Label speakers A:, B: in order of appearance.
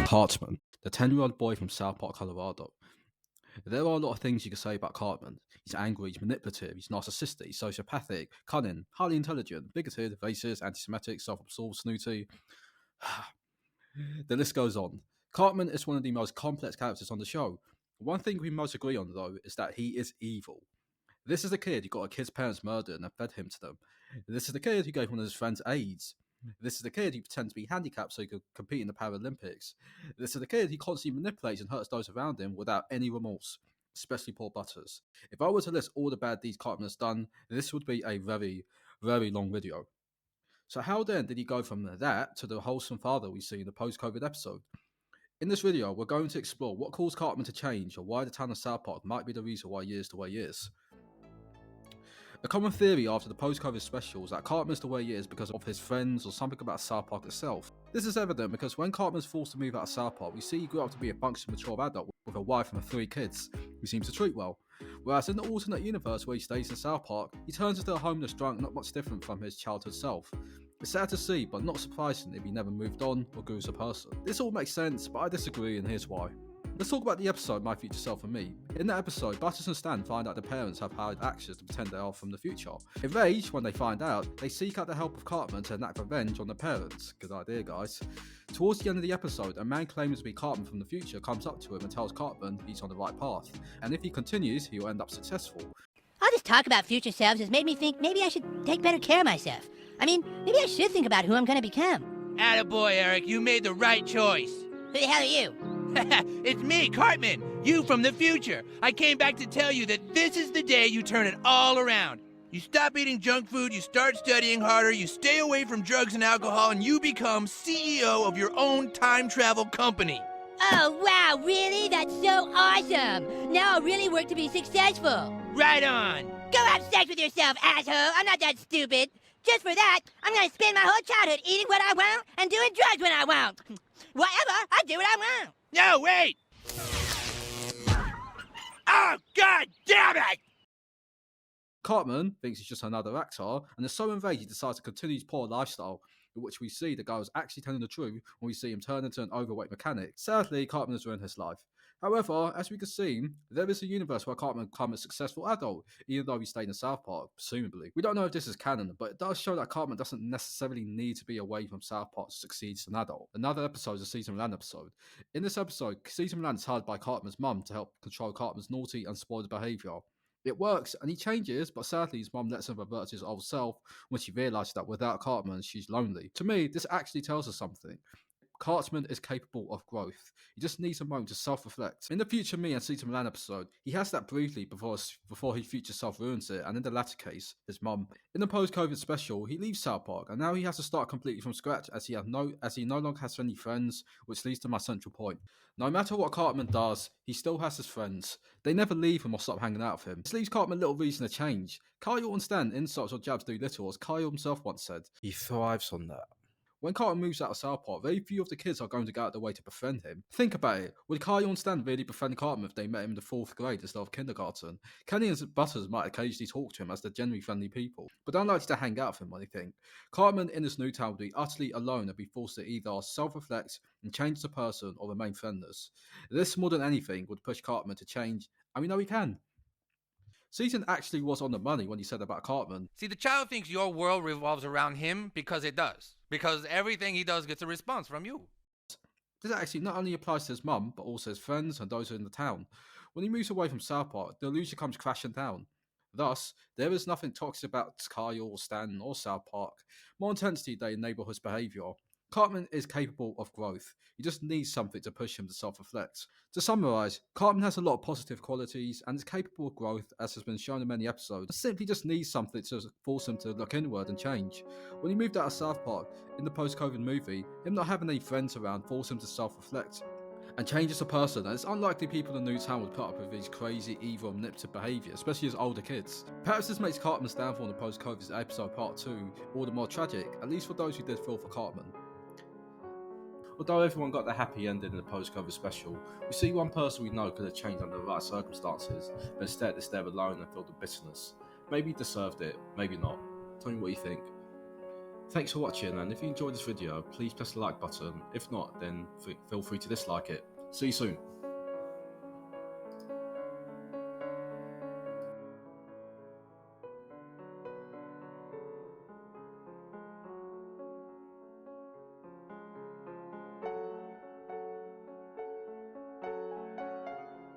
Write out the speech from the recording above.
A: Cartman, the 10-year-old boy from South Park, Colorado. There are a lot of things you can say about Cartman. He's angry, he's manipulative, he's narcissistic, he's sociopathic, cunning, highly intelligent, bigoted, racist, anti-Semitic, self-absorbed, snooty. The list goes on. Cartman is one of the most complex characters on the show. One thing we most agree on, though, is that he is evil. This is the kid who got a kid's parents murdered and fed him to them. This is the kid who gave one of his friends AIDS. This is the kid who pretends to be handicapped so he could compete in the Paralympics. This is the kid who constantly manipulates and hurts those around him without any remorse, especially poor Butters. If I were to list all the bad deeds Cartman has done, this would be a very, very long video. So how then did he go from that to the wholesome father we see in the post-COVID episode? In this video, we're going to explore what caused Cartman to change or why the town of South Park might be the reason why he is the way he is. A common theory after the post-COVID special is that Cartman is the way he is because of his friends or something about South Park itself. This is evident because when Cartman is forced to move out of South Park, we see he grew up to be a functioning mature adult with a wife and 3 kids, who seems to treat well. Whereas in the alternate universe where he stays in South Park, he turns into a homeless drunk not much different from his childhood self. It's sad to see, but not surprising if he never moved on or grew as a person. This all makes sense, but I disagree, and here's why. Let's talk about the episode My Future Self and Me. In that episode, Butters and Stan find out their parents have hired actors to pretend they are from the future. Enraged when they find out, they seek out the help of Cartman to enact revenge on their parents. Good idea, guys. Towards the end of the episode, a man claiming to be Cartman from the future comes up to him and tells Cartman he's on the right path, and if he continues, he will end up successful.
B: All this talk about future selves has made me think maybe I should take better care of myself. I mean, maybe I should think about who I'm gonna become.
C: Attaboy, Eric, you made the right choice.
B: Who the hell are you?
C: It's me, Cartman, you from the future. I came back to tell you that this is the day you turn it all around. You stop eating junk food, you start studying harder, you stay away from drugs and alcohol, and you become CEO of your own time travel company.
B: Oh, wow, really? That's so awesome. Now I'll really work to be successful.
C: Right on.
B: Go have sex with yourself, asshole. I'm not that stupid. Just for that, I'm gonna spend my whole childhood eating what I want and doing drugs when I want. Whatever, I do what I want.
C: No, wait! Oh, God damn it!
A: Cartman thinks he's just another actor, and is so enraged he decides to continue his poor lifestyle, in which we see the guy was actually telling the truth when we see him turn into an overweight mechanic. Sadly, Cartman has ruined his life. However, as we can see, there is a universe where Cartman became a successful adult, even though he stayed in South Park, presumably. We don't know if this is canon, but it does show that Cartman doesn't necessarily need to be away from South Park to succeed as an adult. Another episode is a Cesar Millan episode. In this episode, Cesar Millan is hired by Cartman's mum to help control Cartman's naughty and spoiled behaviour. It works, and he changes, but sadly his mum lets him revert to his old self when she realises that without Cartman, she's lonely. To me, this actually tells us something. Cartman is capable of growth. He just needs a moment to self-reflect. In the future Me and Cesar Millan episode, he has that briefly before his future self ruins it, and in the latter case, his mum. In the post-COVID special, he leaves South Park, and now he has to start completely from scratch as he no longer has any friends, which leads to my central point. No matter what Cartman does, he still has his friends. They never leave him or stop hanging out with him. This leaves Cartman little reason to change. Kyle and Stan insults or jabs do little, as Kyle himself once said. He thrives on that. When Cartman moves out of South Park, very few of the kids are going to go out their way to befriend him. Think about it. Would Kyle and Stan really befriend Cartman if they met him in the 4th grade instead of kindergarten? Kenny and Butters might occasionally talk to him as they're generally friendly people, but don't like to hang out with him or anything. Cartman in this new town would be utterly alone and be forced to either self-reflect and change as a person or remain friendless. This, more than anything, would push Cartman to change, and we know he can. Season actually was on the money when he said about Cartman.
D: See, the child thinks your world revolves around him because it does. Because everything he does gets a response from you.
A: This actually not only applies to his mum, but also his friends and those in the town. When he moves away from South Park, the illusion comes crashing down. Thus, there is nothing toxic about Kyle, Stan, or South Park. More intensity they enable his behaviour. Cartman is capable of growth. He just needs something to push him to self-reflect. To summarise, Cartman has a lot of positive qualities and is capable of growth, as has been shown in many episodes. He simply just needs something to force him to look inward and change. When he moved out of South Park, in the post-COVID movie, him not having any friends around forced him to self-reflect and change as a person, and it's unlikely people in Newtown would put up with his crazy, evil, manipulative behaviour, especially as older kids. Perhaps this makes Cartman's downfall in the post-COVID episode part 2 all the more tragic, at least for those who did feel for Cartman. Although everyone got the happy ending in the post-COVID special, we see one person we know could have changed under the right circumstances, but instead is there alone and filled with bitterness. Maybe he deserved it, maybe not. Tell me what you think. Thanks for watching, and if you enjoyed this video, please press the like button. If not, then feel free to dislike it. See you soon.